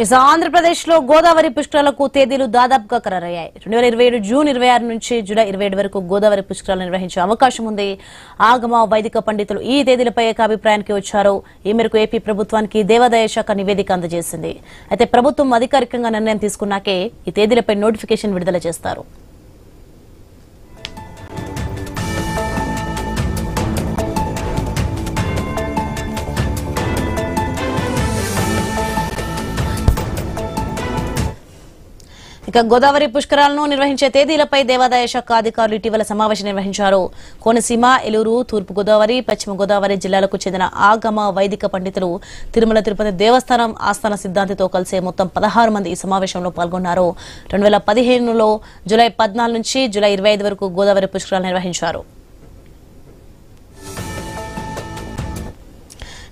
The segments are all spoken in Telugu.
ఆంధ్రప్రదేశ్ లో గోదావరి పుష్కరాలకు తేదీలు దాదాపుగా ఖరారయ్యాయి. 2027 జూన్ 26 నుంచి జూలై 27 వరకు గోదావరి పుష్కరాలు నిర్వహించే అవకాశం ఉంది. ఆగమ వైదిక పండితులు ఈ తేదీలపై ఏకాభిప్రాయానికి వచ్చారు. ఈ మేరకు ఏపీ ప్రభుత్వానికి దేవాదాయ శాఖ నివేదిక అందజేసింది. అయితే ప్రభుత్వం అధికారికంగా నిర్ణయం తీసుకున్నాకే ఈ తేదీలపై నోటిఫికేషన్ విడుదల చేస్తారు. ఇక గోదావరి పుష్కరాలను నిర్వహించే తేదీలపై దేవాదాయ శాఖ అధికారులు ఇటీవల సమావేశం నిర్వహించారు. కోనసీమ, ఏలూరు, తూర్పు గోదావరి, పశ్చిమ గోదావరి జిల్లాలకు చెందిన ఆగమ వైదిక పండితులు తిరుమల తిరుపతి దేవస్థానం ఆస్థాన సిద్ధాంతితో కలిసి మొత్తం 16 మంది ఈ సమావేశంలో పాల్గొన్నారు. 2015లో జూలై 14 నుంచి జూలై 25 వరకు గోదావరి పుష్కరాలు నిర్వహించారు.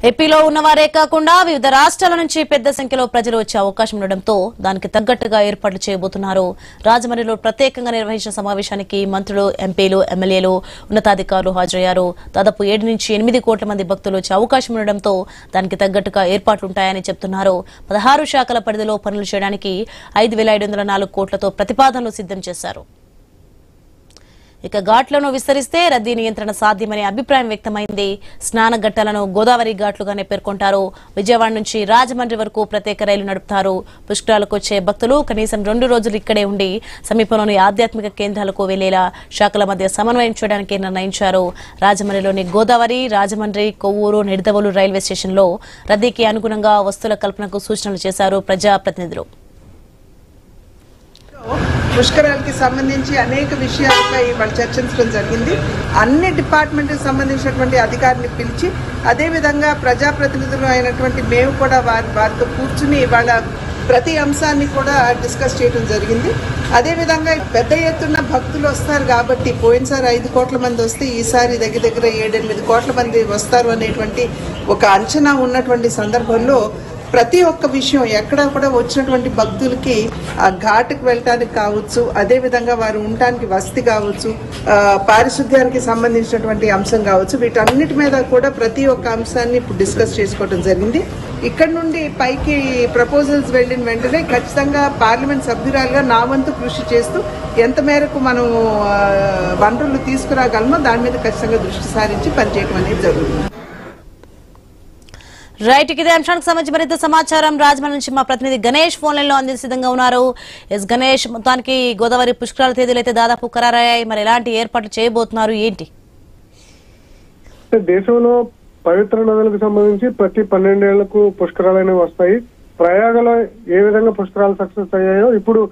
ఏపీలో ఉన్నవారే కాకుండా వివిధ రాష్ట్రాల నుంచి పెద్ద సంఖ్యలో ప్రజలు వచ్చే అవకాశం ఉండడంతో దానికి తగ్గట్టుగా ఏర్పాట్లు చేయబోతున్నారు. రాజమండ్రిలో ప్రత్యేకంగా నిర్వహించిన సమావేశానికి మంత్రులు, ఎంపీలు, ఎమ్మెల్యేలు, ఉన్నతాధికారులు హాజరయ్యారు. దాదాపు 7 నుంచి 8 కోట్ల మంది భక్తులు వచ్చే అవకాశం ఉండడంతో దానికి తగ్గట్టుగా ఏర్పాట్లుంటాయని చెబుతున్నారు. 16 శాఖల పరిధిలో పనులు చేయడానికి 5,504 కోట్లతో ప్రతిపాదనలు సిద్దం చేశారు. ఇక ఘాట్లను విస్తరిస్తే రద్దీ నియంత్రణ సాధ్యమనే అభిప్రాయం వ్యక్తమైంది. స్నాన ఘట్టాలను గోదావరి ఘాట్లుగానే పేర్కొంటారు. విజయవాడ నుంచి రాజమండ్రి వరకు ప్రత్యేక రైలు నడుపుతారు. పుష్కరాలకు వచ్చే భక్తులు కనీసం 2 రోజులు ఇక్కడే ఉండి సమీపంలోని ఆధ్యాత్మిక కేంద్రాలకు వెళ్లేలా శాఖల మధ్య సమన్వయం చేయడానికి నిర్ణయించారు. రాజమండ్రిలోని గోదావరి, రాజమండ్రి, కొవ్వూరు, నిడదవోలు రైల్వే స్టేషన్లో రద్దీకి అనుగుణంగా వస్తువుల కల్పనకు సూచనలు చేశారు ప్రజాప్రతినిధులు. పుష్కరాలకి సంబంధించి అనేక విషయాలపై వాళ్ళు చర్చించడం జరిగింది. అన్ని డిపార్ట్మెంట్కి సంబంధించినటువంటి అధికారిని పిలిచి అదేవిధంగా ప్రజాప్రతినిధులు అయినటువంటి మేము కూడా వారితో కూర్చుని వాళ్ళ ప్రతి అంశాన్ని కూడా డిస్కస్ చేయడం జరిగింది. అదేవిధంగా పెద్ద ఎత్తున భక్తులు వస్తారు కాబట్టి పోయినసారి 5 కోట్ల మంది వస్తే ఈసారి దగ్గర 7-8 కోట్ల మంది వస్తారు అనేటువంటి ఒక అంచనా ఉన్నటువంటి సందర్భంలో ప్రతి ఒక్క విషయం ఎక్కడ కూడా వచ్చినటువంటి భక్తులకి ఆ ఘాటుకు వెళ్ళటానికి కావచ్చు, అదేవిధంగా వారు ఉండటానికి వసతి కావచ్చు, పారిశుద్ధ్యానికి సంబంధించినటువంటి అంశం కావచ్చు, వీటన్నిటి మీద కూడా ప్రతి ఒక్క అంశాన్ని ఇప్పుడు డిస్కస్ చేసుకోవడం జరిగింది. ఇక్కడ నుండి పైకి ప్రపోజల్స్ వెళ్ళిన వెంటనే ఖచ్చితంగా పార్లమెంట్ సభ్యురాలుగా నా వంతు కృషి చేస్తూ ఎంత మేరకు మనం వనరులు తీసుకురాగలమో దాని మీద ఖచ్చితంగా దృష్టి సారించి పనిచేయడం అనేది జరుగుతుంది. రైట్, ఇదే అంశానికి సంబంధించి మరింత సమాచారం రాజమండ్రి నుంచి మా ప్రతినిధి గణేష్ ఫోన్ లైన్ లో అందించే సిద్ధంగా ఉన్నారు. ఎస్ గణేష్, మొత్తానికి గోదావరి పుష్కరాల తేదీలు అయితే దాదాపు ఖరారయ్యాయి. మరి ఎలాంటి ఏర్పాట్లు చేయబోతున్నారు, ఏంటి? దేశంలో పవిత్ర నదులకు సంబంధించి ప్రతి 12 ఏళ్లకు పుష్కరాలు అనేవి వస్తాయి. ప్రయాగలో ఏ విధంగా పుష్కరాలు సక్సెస్ అయ్యాయో ఇప్పుడు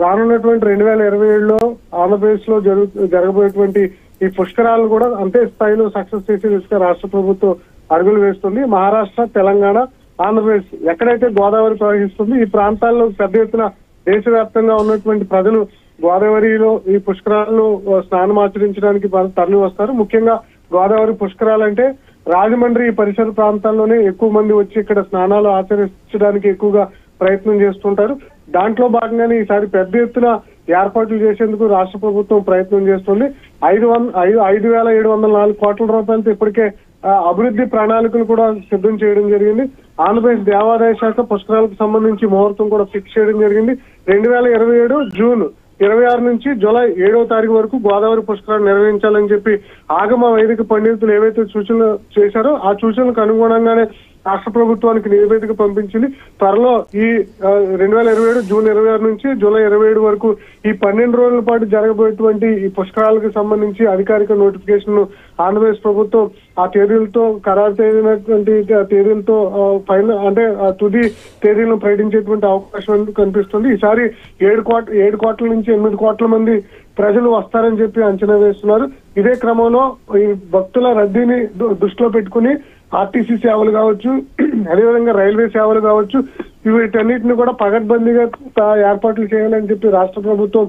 రానున్నటువంటి 2027లో ఆంధ్రప్రదేశ్ లో జరగబోయేటువంటి ఈ పుష్కరాలు కూడా అంతే స్థాయిలో సక్సెస్ చేసే దిశగా రాష్ట్ర ప్రభుత్వం అడుగులు వేస్తుంది. మహారాష్ట్ర, తెలంగాణ, ఆంధ్రప్రదేశ్ ఎక్కడైతే గోదావరి ప్రవహిస్తుంది ఈ ప్రాంతాల్లో పెద్ద ఎత్తున దేశవ్యాప్తంగా ఉన్నటువంటి ప్రజలు గోదావరిలో ఈ పుష్కరాలను స్నానం ఆచరించడానికి తరలి వస్తారు. ముఖ్యంగా గోదావరి పుష్కరాలంటే రాజమండ్రి పరిసర ప్రాంతాల్లోనే ఎక్కువ మంది వచ్చి ఇక్కడ స్నానాలు ఆచరించడానికి ఎక్కువగా ప్రయత్నం చేస్తుంటారు. దాంట్లో భాగంగానే ఈసారి పెద్ద ఎత్తున ఏర్పాట్లు చేసేందుకు రాష్ట్ర ప్రభుత్వం ప్రయత్నం చేస్తుంది. 5,704 కోట్ల రూపాయలతో ఇప్పటికే అభివృద్ధి ప్రణాళికలు కూడా సిద్ధం చేయడం జరిగింది. ఆంధ్రప్రదేశ్ దేవాదాయ శాఖ పుష్కరాలకు సంబంధించి ముహూర్తం కూడా ఫిక్స్ చేయడం జరిగింది. 2027 జూన్ 26 నుంచి జూలై 7వ తారీఖు వరకు గోదావరి పుష్కరాలు నిర్వహించాలని చెప్పి ఆగమ వైదిక పండితులు ఏవైతే సూచనలు చేశారో ఆ సూచనలకు అనుగుణంగానే రాష్ట్ర ప్రభుత్వానికి నివేదిక పంపించింది. త్వరలో ఈ 2027 జూన్ 26 నుంచి జూలై 27 వరకు ఈ 12 రోజుల పాటు జరగబోయేటువంటి ఈ పుష్కరాలకు సంబంధించి అధికారిక నోటిఫికేషన్ ఆంధ్రప్రదేశ్ ప్రభుత్వం ఆ తేదీలతో ఖరారు చేయనటువంటి తేదీలతో ఫైనల్ అంటే తుది తేదీలను ప్రకటించేటువంటి అవకాశం కనిపిస్తుంది. ఈసారి 7 కోట్ల నుంచి 8 కోట్ల మంది ప్రజలు వస్తారని చెప్పి అంచనా వేస్తున్నారు. ఇదే క్రమంలో ఈ భక్తుల రద్దీని దృష్టిలో పెట్టుకుని ఆర్టీసీ సేవలు కావచ్చు, అదేవిధంగా రైల్వే సేవలు కావచ్చు, వీటన్నిటిని కూడా పకడ్బందీగా ఏర్పాట్లు చేయాలని చెప్పి రాష్ట్ర ప్రభుత్వం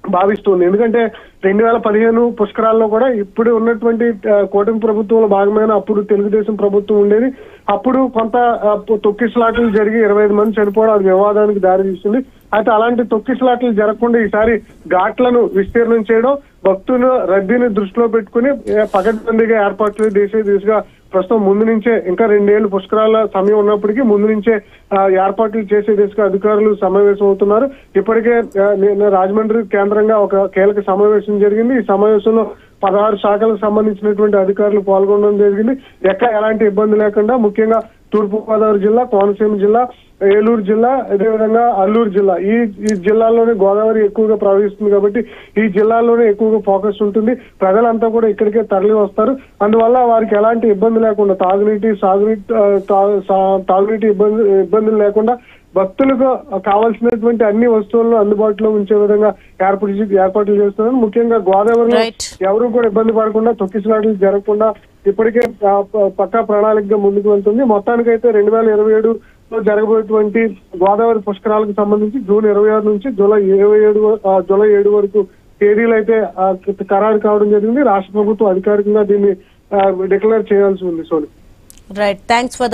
భావిస్తుంది. ఎందుకంటే 2015 పుష్కరాల్లో కూడా ఇప్పుడు ఉన్నటువంటి కూటమి ప్రభుత్వంలో భాగమైన అప్పుడు తెలుగుదేశం ప్రభుత్వం ఉండేది. అప్పుడు కొంత తొక్కిసలాటలు జరిగి 25 మంది చనిపోవడం అది వివాదానికి దారితీస్తుంది. అయితే అలాంటి తొక్కిసలాటలు జరగకుండా ఈసారి ఘాట్లను విస్తీర్ణం చేయడం, భక్తుల రద్దీని దృష్టిలో పెట్టుకుని పకడ్బందీగా ఏర్పాట్లు చేసే దిశగా ప్రస్తుతం ముందు నుంచే ఇంకా 2 ఏళ్లు పుష్కరాల సమయం ఉన్నప్పటికీ ముందు నుంచే ఏర్పాట్లు చేసే దిశగా అధికారులు సమావేశం అవుతున్నారు. ఇప్పటికే రాజమండ్రి కేంద్రంగా ఒక కీలక సమావేశం జరిగింది. ఈ సమావేశంలో 16 శాఖలకు సంబంధించినటువంటి అధికారులు పాల్గొనడం జరిగింది. ఎలాంటి ఇబ్బంది లేకుండా ముఖ్యంగా తూర్పుగోదావరి జిల్లా, కోనసీమ జిల్లా, ఏలూరు జిల్లా, అదేవిధంగా అల్లూరు జిల్లా ఈ జిల్లాల్లోనే గోదావరి ఎక్కువగా ప్రవహిస్తుంది కాబట్టి ఈ జిల్లాల్లోనే ఎక్కువగా ఫోకస్ ఉంటుంది. ప్రజలంతా కూడా ఇక్కడికే తరలి వస్తారు. అందువల్ల వారికి ఎలాంటి ఇబ్బంది లేకుండా తాగునీటి ఇబ్బందులు లేకుండా భక్తులకు కావాల్సినటువంటి అన్ని వస్తువులను అందుబాటులో ఉంచే విధంగా ఏర్పాట్లు చేస్తున్నారు. ముఖ్యంగా గోదావరిలో ఎవరు కూడా ఇబ్బంది పడకుండా తొక్కిసలాటలు జరగకుండా ఇప్పటికే పక్కా ప్రణాళికగా ముందుకు వెళ్తుంది. మొత్తానికైతే 2027లో జరగబోయేటువంటి గోదావరి పుష్కరాలకు సంబంధించి జూన్ 26 నుంచి జూలై 7 వరకు తేదీలు అయితే ఖరారు కావడం జరిగింది. రాష్ట్ర ప్రభుత్వం అధికారికంగా దీన్ని డిక్లేర్ చేయాల్సి ఉంది. Soni, right, thanks for